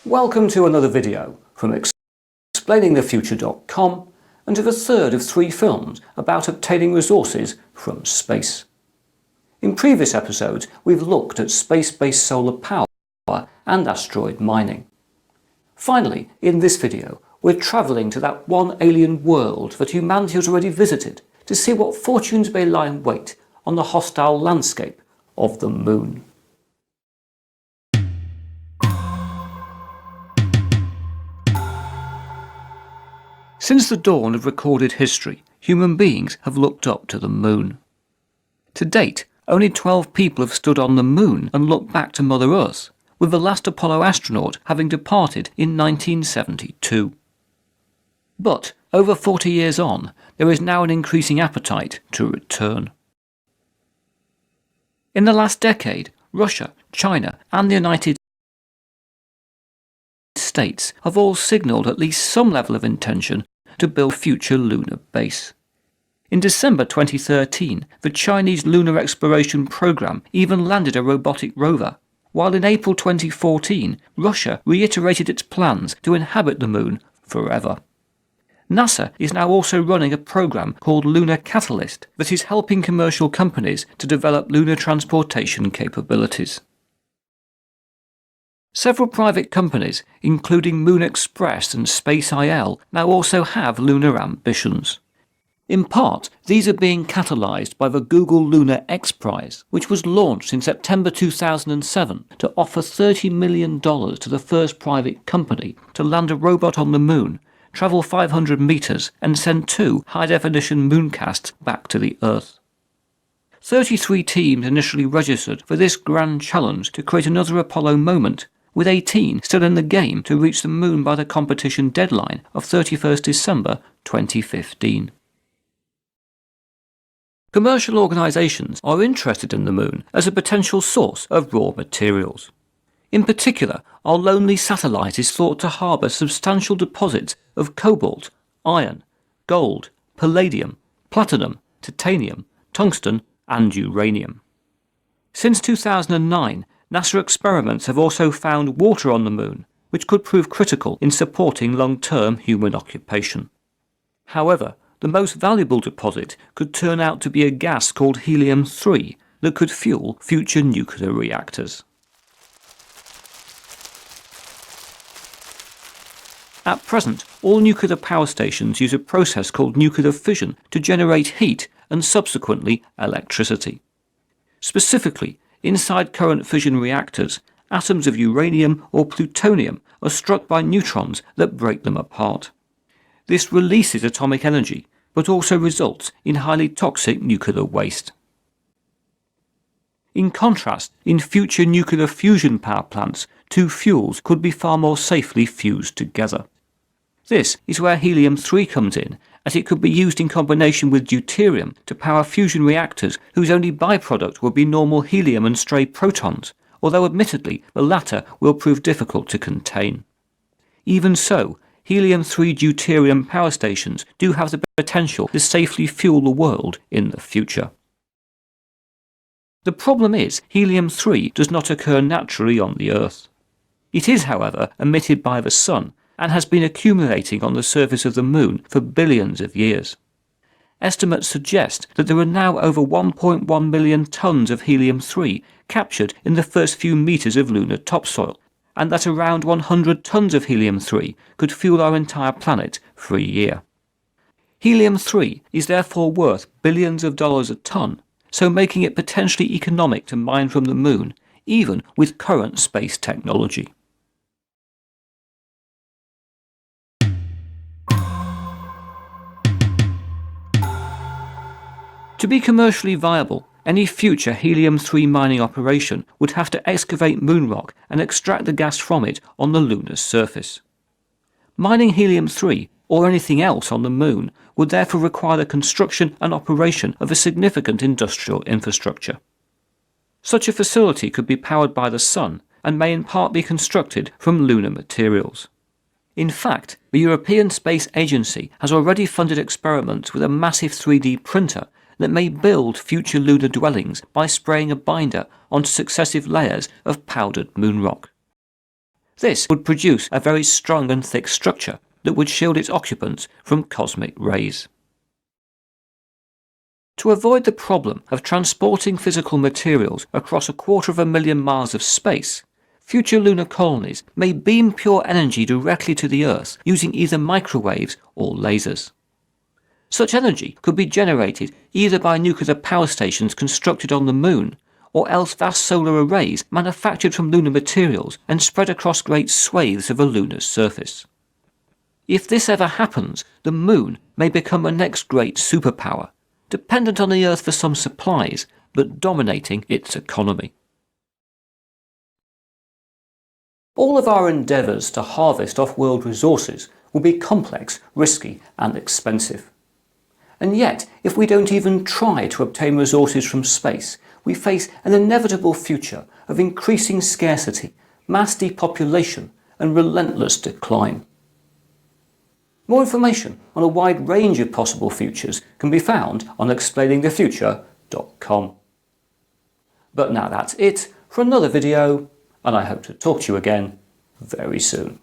Welcome to another video from explainingthefuture.com and to the third of 3 films about obtaining resources from space. In previous episodes we've looked at space-based solar power and asteroid mining. Finally, in this video we're travelling to that one alien world that humanity has already visited to see what fortunes may lie in wait on the hostile landscape of the Moon. Since the dawn of recorded history, human beings have looked up to the Moon. To date, only 12 people have stood on the Moon and looked back to Mother Earth, with the last Apollo astronaut having departed in 1972. But, over 40 years on, there is now an increasing appetite to return. In the last decade, Russia, China and the United States have all signalled at least some level of intention to build a future lunar base. In December 2013, the Chinese lunar exploration program even landed a robotic rover, while in April 2014, Russia reiterated its plans to inhabit the Moon forever. NASA is now also running a program called Lunar Catalyst that is helping commercial companies to develop lunar transportation capabilities. Several private companies, including Moon Express and Space IL, now also have lunar ambitions. In part, these are being catalysed by the Google Lunar X Prize, which was launched in September 2007 to offer $30 million to the first private company to land a robot on the Moon, travel 500 metres and send 2 high-definition mooncasts back to the Earth. 33 teams initially registered for this grand challenge to create another Apollo moment, with 18 still in the game to reach the Moon by the competition deadline of 31st December 2015. Commercial organisations are interested in the Moon as a potential source of raw materials. In particular, our lonely satellite is thought to harbour substantial deposits of cobalt, iron, gold, palladium, platinum, titanium, tungsten and uranium. Since 2009, NASA experiments have also found water on the Moon, which could prove critical in supporting long-term human occupation. However, the most valuable deposit could turn out to be a gas called helium-3 that could fuel future nuclear reactors. At present, all nuclear power stations use a process called nuclear fission to generate heat and subsequently electricity. Specifically, inside current fission reactors, atoms of uranium or plutonium are struck by neutrons that break them apart. This releases atomic energy, but also results in highly toxic nuclear waste. In contrast, in future nuclear fusion power plants, 2 fuels could be far more safely fused together. This is where helium-3 comes in, as it could be used in combination with deuterium to power fusion reactors whose only byproduct would be normal helium and stray protons, although admittedly the latter will prove difficult to contain. Even so, helium-3 deuterium power stations do have the potential to safely fuel the world in the future. The problem is, helium-3 does not occur naturally on the Earth. It is, however, emitted by the Sun, and has been accumulating on the surface of the Moon for billions of years. Estimates suggest that there are now over 1.1 million tonnes of helium-3 captured in the first few metres of lunar topsoil, and that around 100 tonnes of helium-3 could fuel our entire planet for a year. Helium-3 is therefore worth billions of dollars a tonne, so making it potentially economic to mine from the Moon, even with current space technology. To be commercially viable, any future helium-3 mining operation would have to excavate moon rock and extract the gas from it on the lunar surface. Mining helium-3, or anything else on the Moon, would therefore require the construction and operation of a significant industrial infrastructure. Such a facility could be powered by the Sun and may in part be constructed from lunar materials. In fact, the European Space Agency has already funded experiments with a massive 3D printer that may build future lunar dwellings by spraying a binder onto successive layers of powdered moon rock. This would produce a very strong and thick structure that would shield its occupants from cosmic rays. To avoid the problem of transporting physical materials across 250,000 miles of space, future lunar colonies may beam pure energy directly to the Earth using either microwaves or lasers. Such energy could be generated either by nuclear power stations constructed on the Moon, or else vast solar arrays manufactured from lunar materials and spread across great swathes of a lunar surface. If this ever happens, the Moon may become a next great superpower, dependent on the Earth for some supplies, but dominating its economy. All of our endeavours to harvest off-world resources will be complex, risky and expensive. And yet, if we don't even try to obtain resources from space, we face an inevitable future of increasing scarcity, mass depopulation and relentless decline. More information on a wide range of possible futures can be found on explainingthefuture.com. But now that's it for another video, and I hope to talk to you again very soon.